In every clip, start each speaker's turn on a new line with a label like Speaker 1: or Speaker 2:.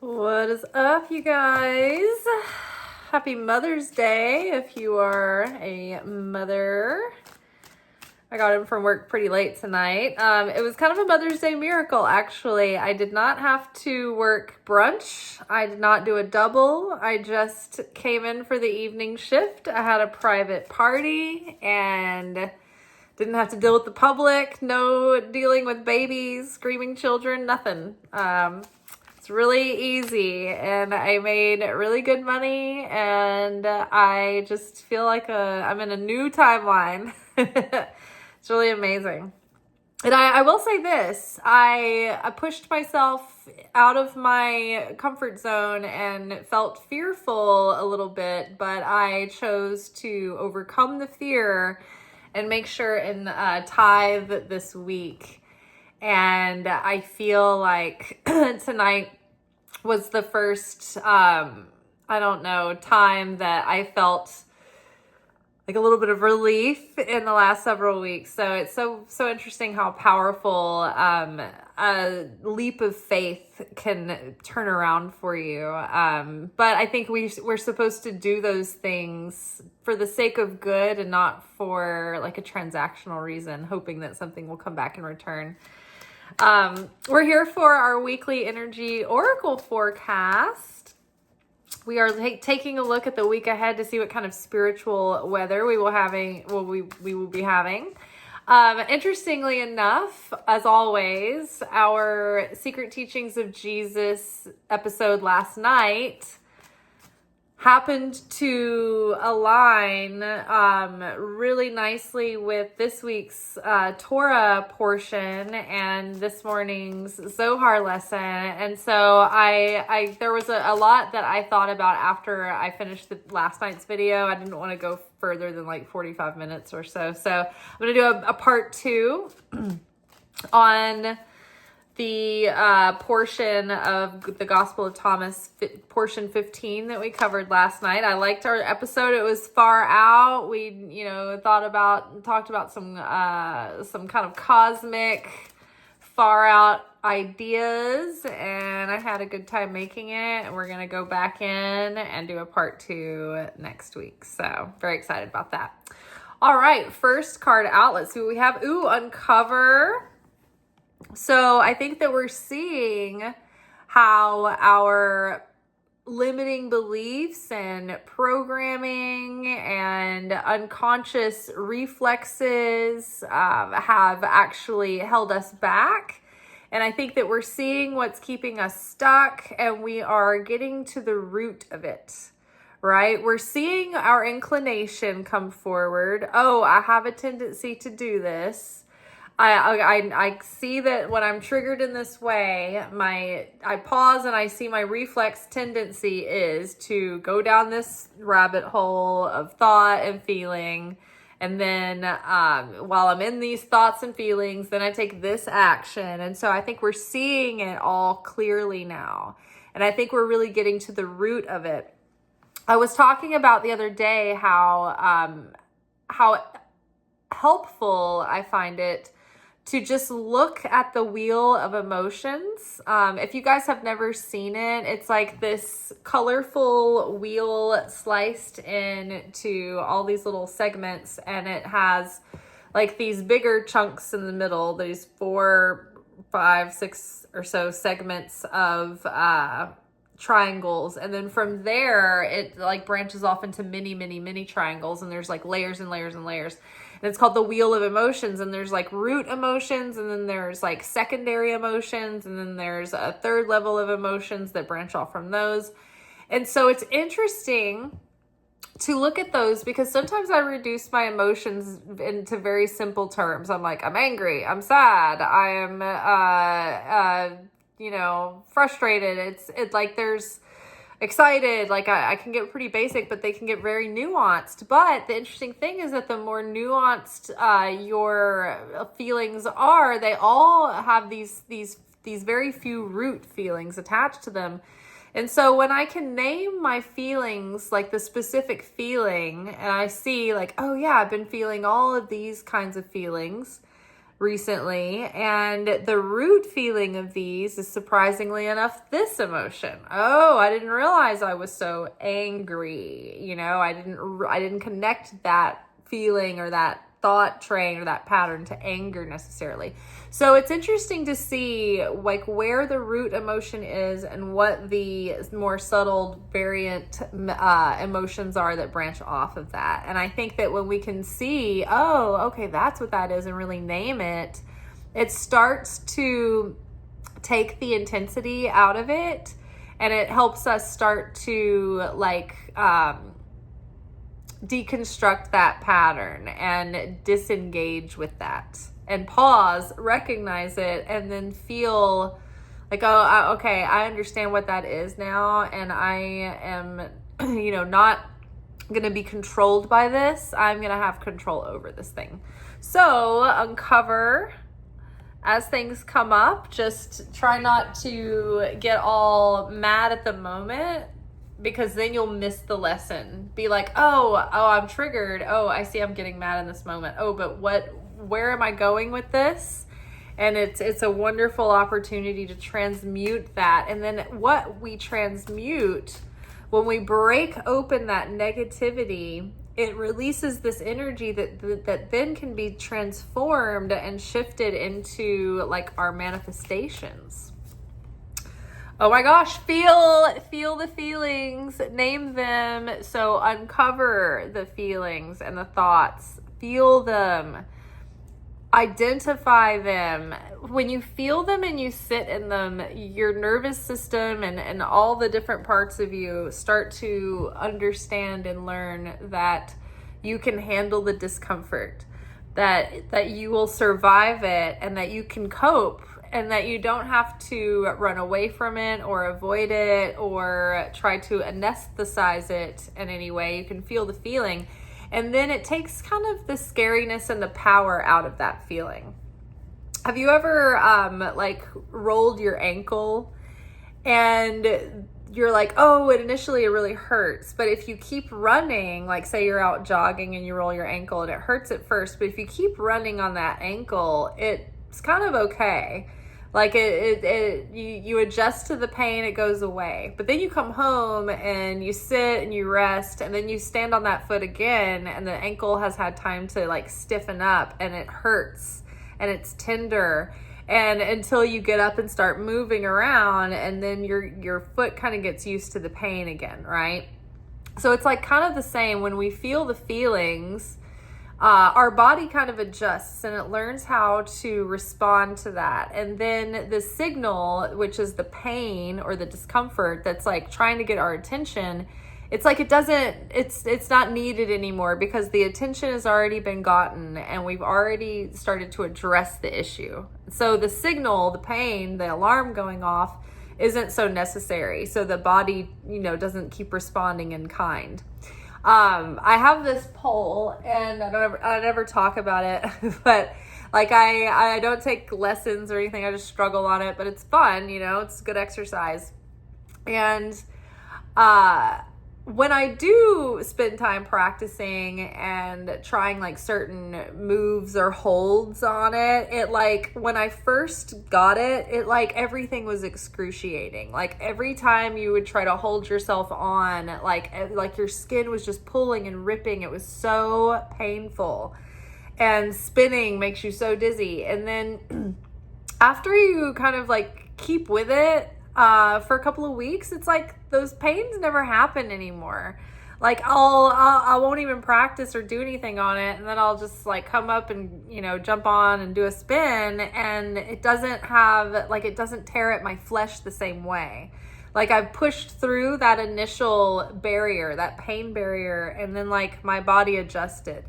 Speaker 1: What is up, you guys? Happy Mother's Day if you are a mother. I got in from work pretty late tonight. It was kind of a Mother's Day miracle, actually. I did not have to work brunch. I did not do a double. I just came in for the evening shift. I had a private party and didn't have to deal with the public. No dealing with babies, screaming children, nothing. It's really easy, and I made really good money, and I just feel like I'm in a new timeline. It's really amazing. And I will say this, I pushed myself out of my comfort zone and felt fearful a little bit, but I chose to overcome the fear and make sure and tithe this week. And I feel like tonight was the first, time that I felt like a little bit of relief in the last several weeks. So it's so interesting how powerful a leap of faith can turn around for you. But I think we're supposed to do those things for the sake of good and not for like a transactional reason, hoping that something will come back in return. We're here for our weekly energy oracle forecast. We are taking a look at the week ahead to see what kind of spiritual weather we will be having. Interestingly enough, as always, our Secret Teachings of Jesus episode last night happened to align really nicely with this week's Torah portion and this morning's Zohar lesson. And so I there was a lot that I thought about after I finished the last night's video. I didn't want to go further than like 45 minutes or so. So I'm going to do a part 2 on the portion of the Gospel of Thomas, portion 15 that we covered last night. I liked our episode. It was far out. We, talked about some kind of cosmic, far out ideas, and I had a good time making it. And we're gonna go back in and do a part 2 next week. So very excited about that. All right, first card out. Let's see what we have. Ooh, Uncover. So I think that we're seeing how our limiting beliefs and programming and unconscious reflexes have actually held us back. And I think that we're seeing what's keeping us stuck, and we are getting to the root of it, right? We're seeing our inclination come forward. Oh, I have a tendency to do this. I see that when I'm triggered in this way, I pause and I see my reflex tendency is to go down this rabbit hole of thought and feeling. And then while I'm in these thoughts and feelings, then I take this action. And so I think we're seeing it all clearly now. And I think we're really getting to the root of it. I was talking about the other day how helpful I find it to just look at the wheel of emotions. If you guys have never seen it, it's like this colorful wheel sliced into all these little segments, and it has like these bigger chunks in the middle, these 4, 5, 6 or so segments of triangles, and then from there it like branches off into many triangles, and there's like layers and layers and layers. And it's called the wheel of emotions, and there's like root emotions, and then there's like secondary emotions, and then there's a third level of emotions that branch off from those. And so it's interesting to look at those, because sometimes I reduce my emotions into very simple terms. I'm like, I'm angry, I'm sad, I am frustrated. It's like there's excited, like I can get pretty basic, but they can get very nuanced. But the interesting thing is that the more nuanced your feelings are, they all have these very few root feelings attached to them. And so when I can name my feelings, like the specific feeling, and I see like, oh yeah, I've been feeling all of these kinds of feelings, recently, and the root feeling of these is, surprisingly enough, this emotion. Oh, I didn't realize I was so angry. I didn't connect that feeling or that thought train or that pattern to anger necessarily. So it's interesting to see like where the root emotion is and what the more subtle variant emotions are that branch off of that. And I think that when we can see, oh, okay, that's what that is, and really name it, it starts to take the intensity out of it, and it helps us start to deconstruct that pattern and disengage with that and pause, recognize it, and then feel like, oh, okay, I understand what that is now, and I am, not going to be controlled by this. I'm going to have control over this thing. So uncover as things come up. Just try not to get all mad at the moment, because then you'll miss the lesson. Be like, oh, I'm triggered. Oh, I see I'm getting mad in this moment. Oh, but where am I going with this? And it's a wonderful opportunity to transmute that. And then what we transmute, when we break open that negativity, it releases this energy that then can be transformed and shifted into like our manifestations. Oh my gosh, feel the feelings, name them. So uncover the feelings and the thoughts, feel them, identify them. When you feel them and you sit in them, your nervous system and all the different parts of you start to understand and learn that you can handle the discomfort, that you will survive it, and that you can cope, and that you don't have to run away from it or avoid it or try to anesthetize it in any way. You can feel the feeling. And then it takes kind of the scariness and the power out of that feeling. Have you ever rolled your ankle and you're like, oh, initially it really hurts. But if you keep running, like say you're out jogging and you roll your ankle and it hurts at first, but if you keep running on that ankle, it's kind of okay. Like you adjust to the pain, it goes away. But then you come home and you sit and you rest, and then you stand on that foot again, and the ankle has had time to like stiffen up, and it hurts and it's tender, and until you get up and start moving around, and then your foot kind of gets used to the pain again, right? So it's like kind of the same. When we feel the feelings, our body kind of adjusts and it learns how to respond to that. And then the signal, which is the pain or the discomfort that's like trying to get our attention, it's like it's not needed anymore, because the attention has already been gotten and we've already started to address the issue. So the signal, the pain, the alarm going off isn't so necessary. So the body, doesn't keep responding in kind. I have this poll, and I never talk about it, but like I don't take lessons or anything. I just struggle on it, but it's fun, it's good exercise. And when I do spend time practicing and trying like certain moves or holds on it like when I first got it like everything was excruciating. Like every time you would try to hold yourself on, like your skin was just pulling and ripping. It was so painful, and spinning makes you so dizzy. And then after you kind of like keep with it for a couple of weeks, it's like those pains never happen anymore. Like I won't even practice or do anything on it, and then I'll just like come up and jump on and do a spin, and it doesn't tear at my flesh the same way. Like I've pushed through that initial barrier, that pain barrier, and then like my body adjusted.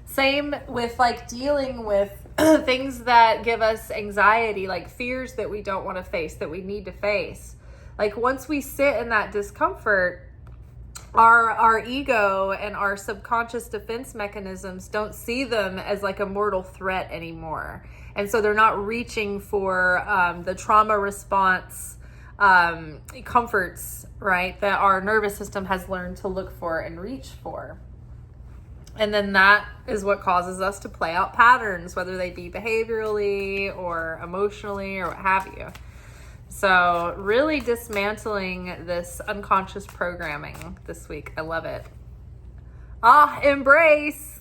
Speaker 1: Same with like dealing with things that give us anxiety, like fears that we don't want to face, that we need to face. Like once we sit in that discomfort, our ego and our subconscious defense mechanisms don't see them as like a mortal threat anymore. And so they're not reaching for the trauma response comforts, right, that our nervous system has learned to look for and reach for. And then that is what causes us to play out patterns, whether they be behaviorally or emotionally or what have you. So really dismantling this unconscious programming this week. I love it. Embrace.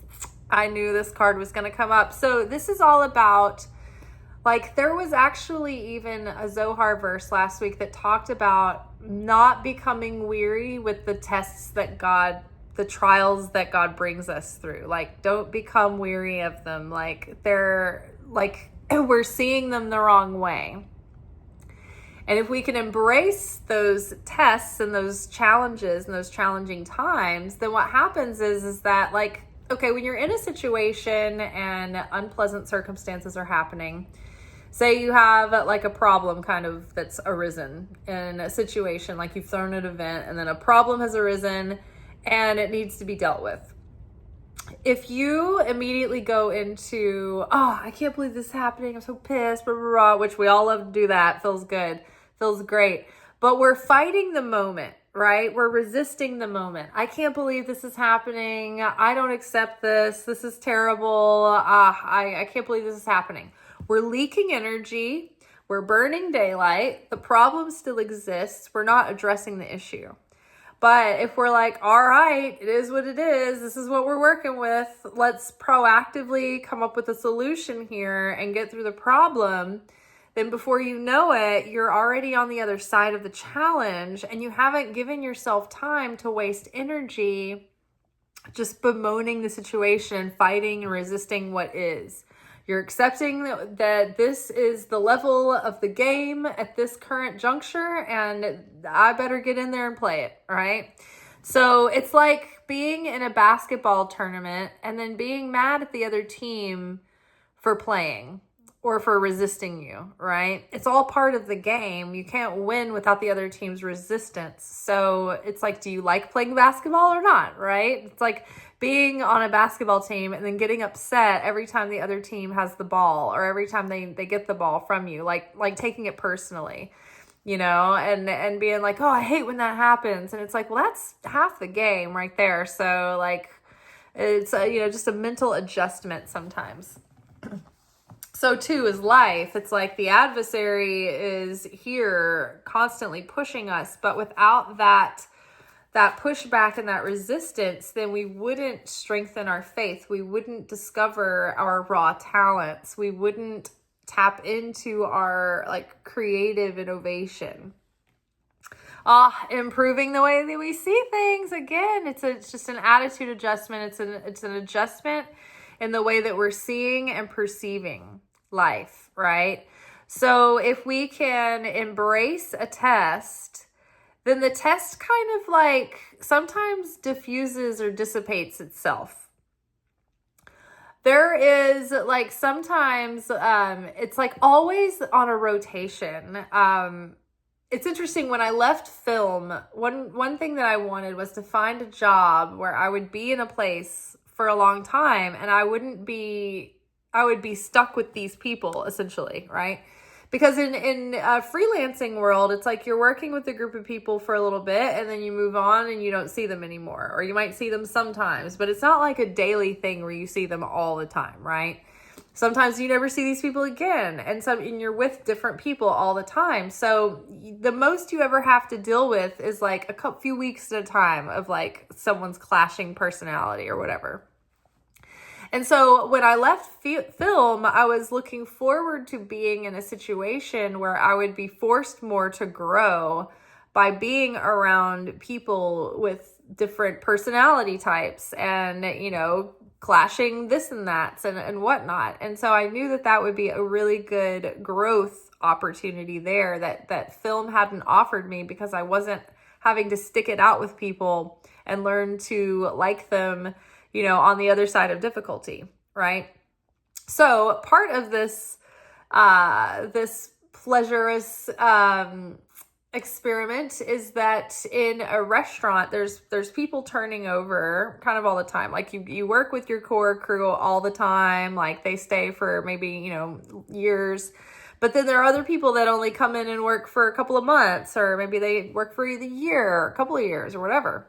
Speaker 1: I knew this card was going to come up. So this is all about, like, there was actually even a Zohar verse last week that talked about not becoming weary with the tests that the trials that God brings us through. Like, don't become weary of them. Like, we're seeing them the wrong way. And if we can embrace those tests and those challenges and those challenging times, then what happens is that, like, okay, when you're in a situation and unpleasant circumstances are happening, say you have like a problem kind of that's arisen in a situation, like you've thrown an event and then a problem has arisen and it needs to be dealt with. If you immediately go into, I can't believe this is happening, I'm so pissed, blah, blah, blah, which we all love to do that, feels good, feels great, but we're fighting the moment, right? We're resisting the moment. I can't believe this is happening. I don't accept this. This is terrible. I can't believe this is happening. We're leaking energy. We're burning daylight. The problem still exists. We're not addressing the issue. But if we're like, all right, it is what it is. This is what we're working with. Let's proactively come up with a solution here and get through the problem. Then before you know it, you're already on the other side of the challenge and you haven't given yourself time to waste energy just bemoaning the situation, fighting and resisting what is. You're accepting that this is the level of the game at this current juncture and I better get in there and play it, right? So it's like being in a basketball tournament and then being mad at the other team for playing or for resisting you, right? It's all part of the game. You can't win without the other team's resistance. So it's like, do you like playing basketball or not, right? It's like being on a basketball team and then getting upset every time the other team has the ball or every time they get the ball from you, like taking it personally, you know, and being like, oh, I hate when that happens. And it's like, well, that's half the game right there. So like, it's just a mental adjustment sometimes. So too is life. It's like the adversary is here constantly pushing us, but without that pushback and that resistance, then we wouldn't strengthen our faith. We wouldn't discover our raw talents. We wouldn't tap into our like creative innovation. Improving the way that we see things. Again, it's just an attitude adjustment. It's an adjustment in the way that we're seeing and perceiving life, right? So if we can embrace a test, then the test kind of like sometimes diffuses or dissipates itself. There is like sometimes it's like always on a rotation. It's interesting, when I left film, one thing that I wanted was to find a job where I would be in a place for a long time and I would be stuck with these people essentially, right? Because in a freelancing world, it's like you're working with a group of people for a little bit and then you move on and you don't see them anymore, or you might see them sometimes, but it's not like a daily thing where you see them all the time, right? Sometimes you never see these people again, and you're with different people all the time. So the most you ever have to deal with is like a few weeks at a time of like someone's clashing personality or whatever. And so when I left film, I was looking forward to being in a situation where I would be forced more to grow by being around people with different personality types and, clashing this and that and whatnot. And so I knew that would be a really good growth opportunity there that film hadn't offered me, because I wasn't having to stick it out with people and learn to like them, on the other side of difficulty, right? So part of this pleasurous experiment is that in a restaurant, there's people turning over kind of all the time. Like you work with your core crew all the time, like they stay for maybe, years. But then there are other people that only come in and work for a couple of months, or maybe they work for the year or a couple of years or whatever.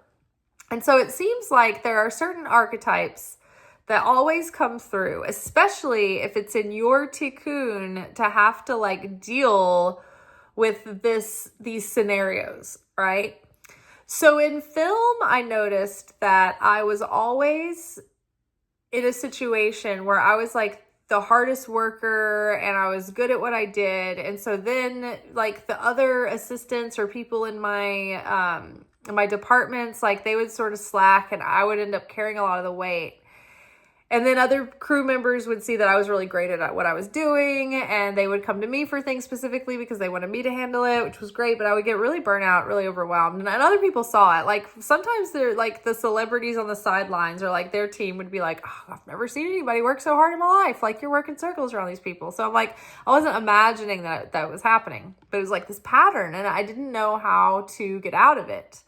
Speaker 1: And so it seems like there are certain archetypes that always come through, especially if it's in your tikkun to have to like deal with these scenarios, right? So in film, I noticed that I was always in a situation where I was like the hardest worker and I was good at what I did. And so then like the other assistants or people in my departments, like they would sort of slack and I would end up carrying a lot of the weight. And then other crew members would see that I was really great at what I was doing, and they would come to me for things specifically because they wanted me to handle it, which was great, but I would get really burnt out, really overwhelmed. And other people saw it. Like sometimes they're like the celebrities on the sidelines or like their team would be like, oh, I've never seen anybody work so hard in my life. Like you're working circles around these people. So I'm like, I wasn't imagining that was happening, but it was like this pattern and I didn't know how to get out of it.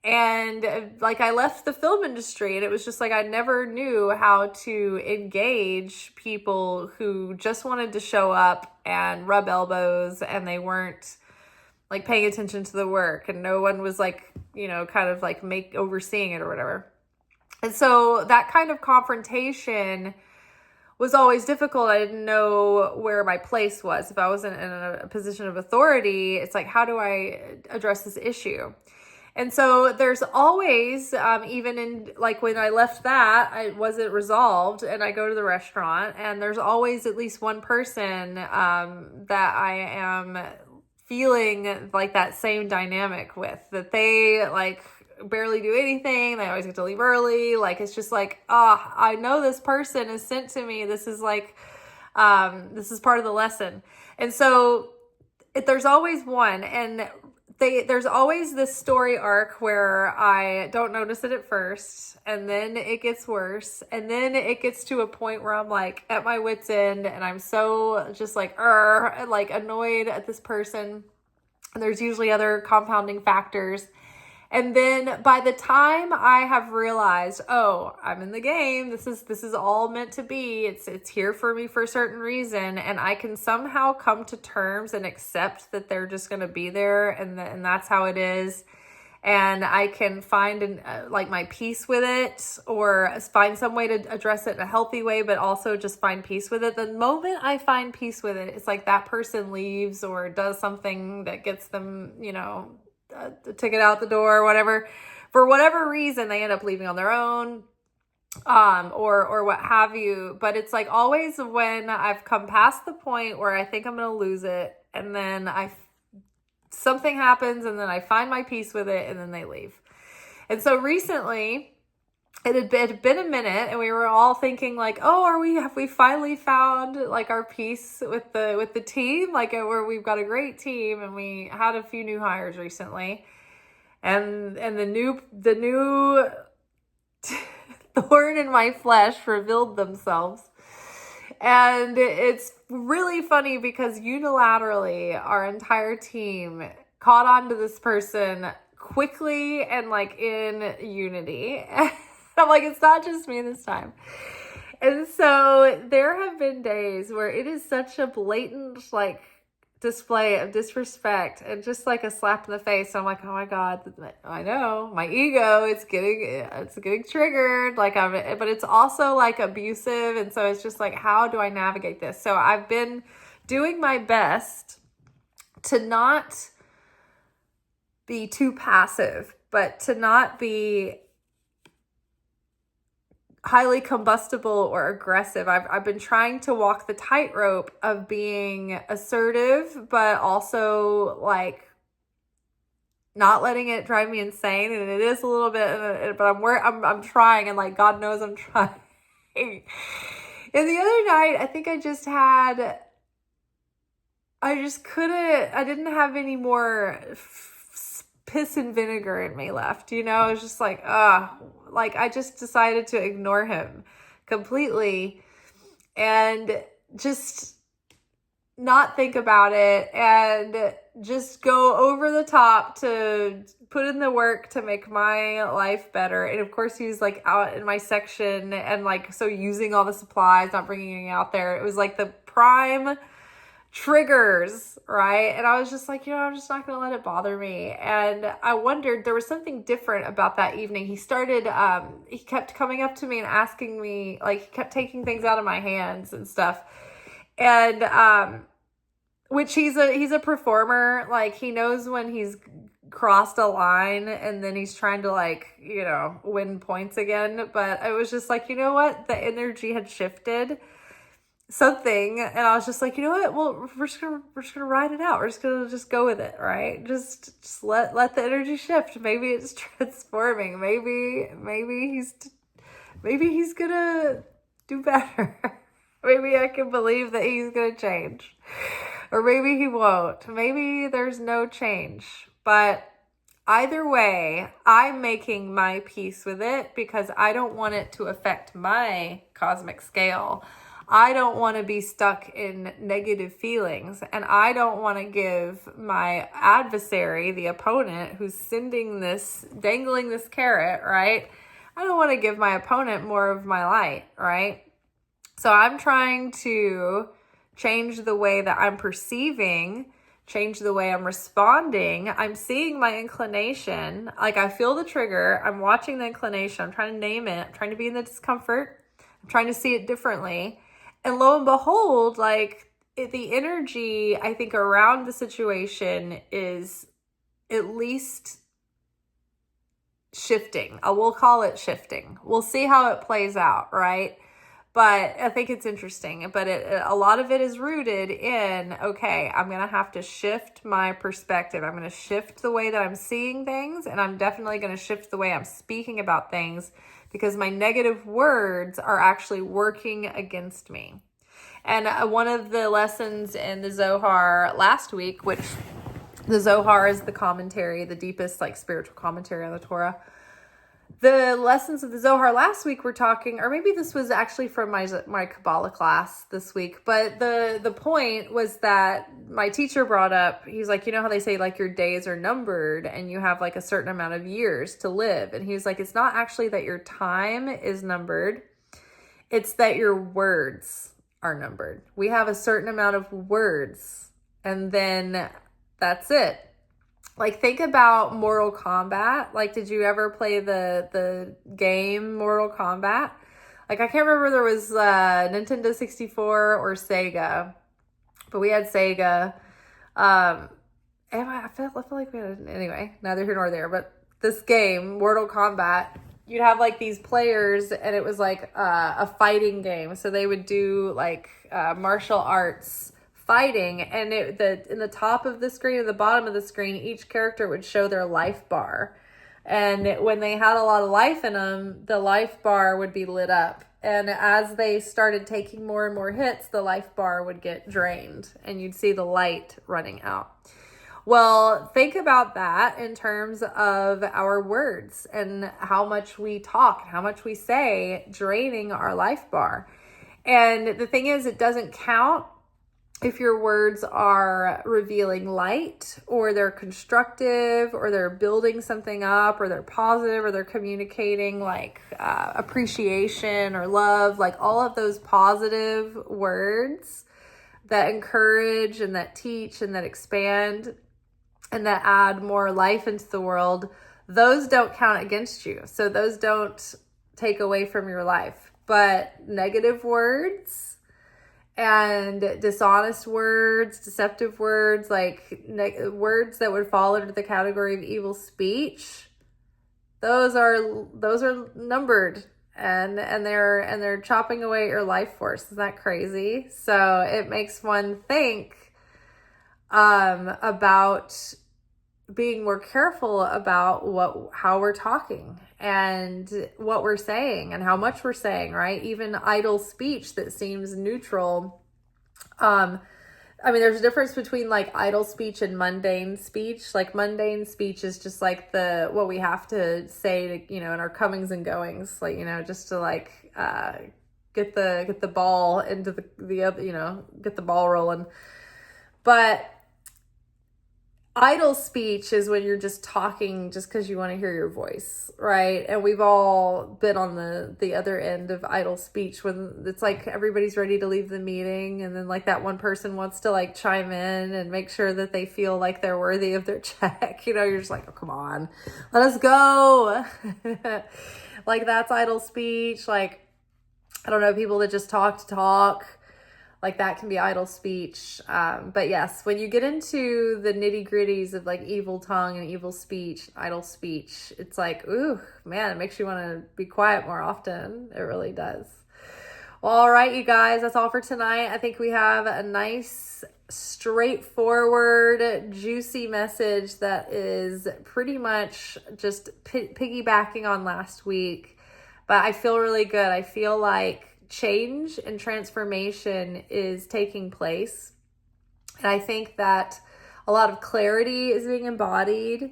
Speaker 1: And like I left the film industry and it was just like I never knew how to engage people who just wanted to show up and rub elbows and they weren't like paying attention to the work and no one was like, you know, kind of like overseeing it or whatever. And so that kind of confrontation was always difficult. I didn't know where my place was. If I wasn't in a position of authority, it's like, how do I address this issue? And so there's always, even in like when I left that, it wasn't resolved and I go to the restaurant and there's always at least one person that I am feeling like that same dynamic with, that they like barely do anything. They always get to leave early. Like, it's just like, I know this person is sent to me. This is like, this is part of the lesson. And so there's always one, and there's always this story arc where I don't notice it at first, and then it gets worse, and then it gets to a point where I'm like at my wit's end, and I'm so just like annoyed at this person. And there's usually other compounding factors. And then by the time I have realized, oh, I'm in the game, this is all meant to be. It's here for me for a certain reason, and I can somehow come to terms and accept that they're just going to be there, and that's how it is. And I can find like my peace with it, or find some way to address it in a healthy way, but also just find peace with it. The moment I find peace with it, it's like that person leaves or does something that gets them, you know, the ticket out the door or whatever. For whatever reason, they end up leaving on their own, or what have you. But it's like always when I've come past the point where I think I'm going to lose it, and then something happens, and then I find my peace with it, and then they leave. And so recently, it had been a minute, and we were all thinking like, oh, have we finally found like our peace with the team? Like where we've got a great team, and we had a few new hires recently, and the new thorn in my flesh revealed themselves. And it's really funny because unilaterally our entire team caught on to this person quickly and like in unity. I'm like, it's not just me this time. And so there have been days where it is such a blatant like display of disrespect and just like a slap in the face. So I'm like, oh my God, I know my ego, it's getting triggered. Like but it's also like abusive. And so it's just like, how do I navigate this? So I've been doing my best to not be too passive, but to not be highly combustible or aggressive. I've been trying to walk the tightrope of being assertive, but also like not letting it drive me insane. And it is a little bit, but I'm trying, and like God knows I'm trying. And the other night, I think I didn't have any more piss and vinegar in me left, you know. I was just like, like I just decided to ignore him completely and just not think about it and just go over the top to put in the work to make my life better. And of course he's like out in my section and like, so using all the supplies, not bringing it out there. It was like the prime triggers, right? And I was just like, I'm just not going to let it bother me. And I wondered, there was something different about that evening. He started, he kept coming up to me and asking me, like, he kept taking things out of my hands and stuff. And, which he's a performer. Like, he knows when he's crossed a line and then he's trying to, like, win points again. But I was just like, you know what? The energy had shifted something, and I was just like, you know what? Well, we're just gonna ride it out. We're just gonna go with it, right? Just let the energy shift. Maybe it's transforming. Maybe he's gonna do better. Maybe I can believe that he's gonna change, or maybe he won't. Maybe there's no change. But either way, I'm making my peace with it because I don't want it to affect my cosmic scale. I don't want to be stuck in negative feelings, and I don't want to give my adversary, the opponent who's dangling this carrot, right? I don't want to give my opponent more of my light, right? So I'm trying to change the way that I'm perceiving, change the way I'm responding. I'm seeing my inclination. Like, I feel the trigger. I'm watching the inclination. I'm trying to name it. I'm trying to be in the discomfort. I'm trying to see it differently. And lo and behold, like, the energy, I think, around the situation is at least shifting. We'll call it shifting. We'll see how it plays out, right? But I think it's interesting. But a lot of it is rooted in, okay, I'm going to have to shift my perspective. I'm going to shift the way that I'm seeing things, and I'm definitely going to shift the way I'm speaking about things, because my negative words are actually working against me. And one of the lessons in the Zohar last week, which the Zohar is the commentary, the deepest, like, spiritual commentary on the Torah. The lessons of the Zohar last week were talking, or maybe this was actually from my Kabbalah class this week, but the point was that my teacher brought up, he's like, you know how they say, like, your days are numbered and you have, like, a certain amount of years to live. And he was like, it's not actually that your time is numbered. It's that your words are numbered. We have a certain amount of words, and then that's it. Like, think about Mortal Kombat. Like, did you ever play the game Mortal Kombat? Like, I can't remember, there was Nintendo 64 or Sega, but we had Sega. And I feel like we had, anyway, neither here nor there, but this game, Mortal Kombat, you'd have, like, these players, and it was like a fighting game. So they would do, like, martial arts fighting, and in the top of the screen and the bottom of the screen, each character would show their life bar. And when they had a lot of life in them, the life bar would be lit up. And as they started taking more and more hits, the life bar would get drained, and you'd see the light running out. Well, think about that in terms of our words and how much we talk and how much we say, draining our life bar. And the thing is, it doesn't count if your words are revealing light, or they're constructive, or they're building something up, or they're positive, or they're communicating, like, appreciation or love, like all of those positive words that encourage and that teach and that expand and that add more life into the world. Those don't count against you. So those don't take away from your life. But negative words and dishonest words, deceptive words, like words that would fall under the category of evil speech, those are numbered, and they're chopping away your life force. Isn't that crazy? So it makes one think about being more careful about how we're talking and what we're saying and how much we're saying, right? Even idle speech that seems neutral. I mean, there's a difference between, like, idle speech and mundane speech. Like, mundane speech is just like what we have to say to, in our comings and goings, like, just to, like, get the ball into the other, get the ball rolling. But idle speech is when you're just talking just because you want to hear your voice, right? And we've all been on the other end of idle speech when it's like everybody's ready to leave the meeting, and then like that one person wants to like chime in and make sure that they feel like they're worthy of their check. You know, you're just like, oh, come on, let us go. Like that's idle speech. Like, I don't know, people that just talk to talk. Like that can be idle speech. But yes, when you get into the nitty gritties of like evil tongue and evil speech, idle speech, it's like, ooh, man, it makes you want to be quiet more often. It really does. Well, all right, you guys, that's all for tonight. I think we have a nice, straightforward, juicy message that is pretty much just piggybacking on last week. But I feel really good. I feel like change and transformation is taking place. And I think that a lot of clarity is being embodied.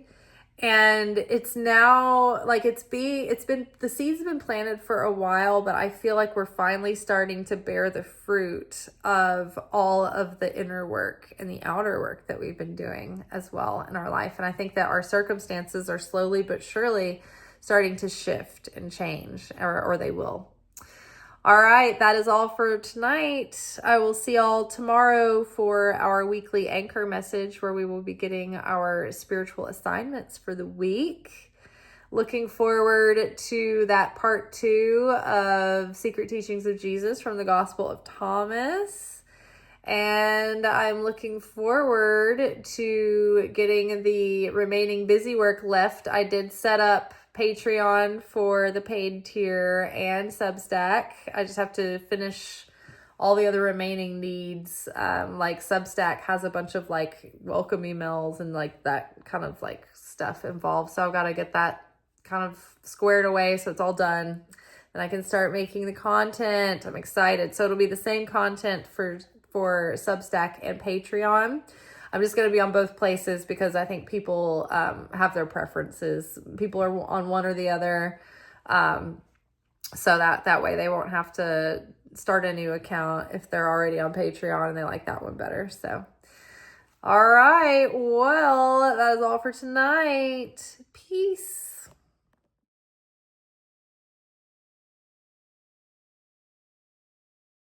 Speaker 1: And it's now like the seeds have been planted for a while, but I feel like we're finally starting to bear the fruit of all of the inner work and the outer work that we've been doing as well in our life. And I think that our circumstances are slowly but surely starting to shift and change, or they will. All right, that is all for tonight. I will see y'all tomorrow for our weekly anchor message where we will be getting our spiritual assignments for the week. Looking forward to that part 2 of Secret Teachings of Jesus from the Gospel of Thomas. And I'm looking forward to getting the remaining busy work left. I did set up Patreon for the paid tier and Substack. I just have to finish all the other remaining needs. Like Substack has a bunch of like welcome emails and like that kind of like stuff involved. So I've got to get that kind of squared away so it's all done. And I can start making the content. I'm excited. So it'll be the same content for Substack and Patreon. I'm just going to be on both places because I think people have their preferences. People are on one or the other. So that way they won't have to start a new account if they're already on Patreon and they like that one better. So, all right. Well, that is all for tonight. Peace.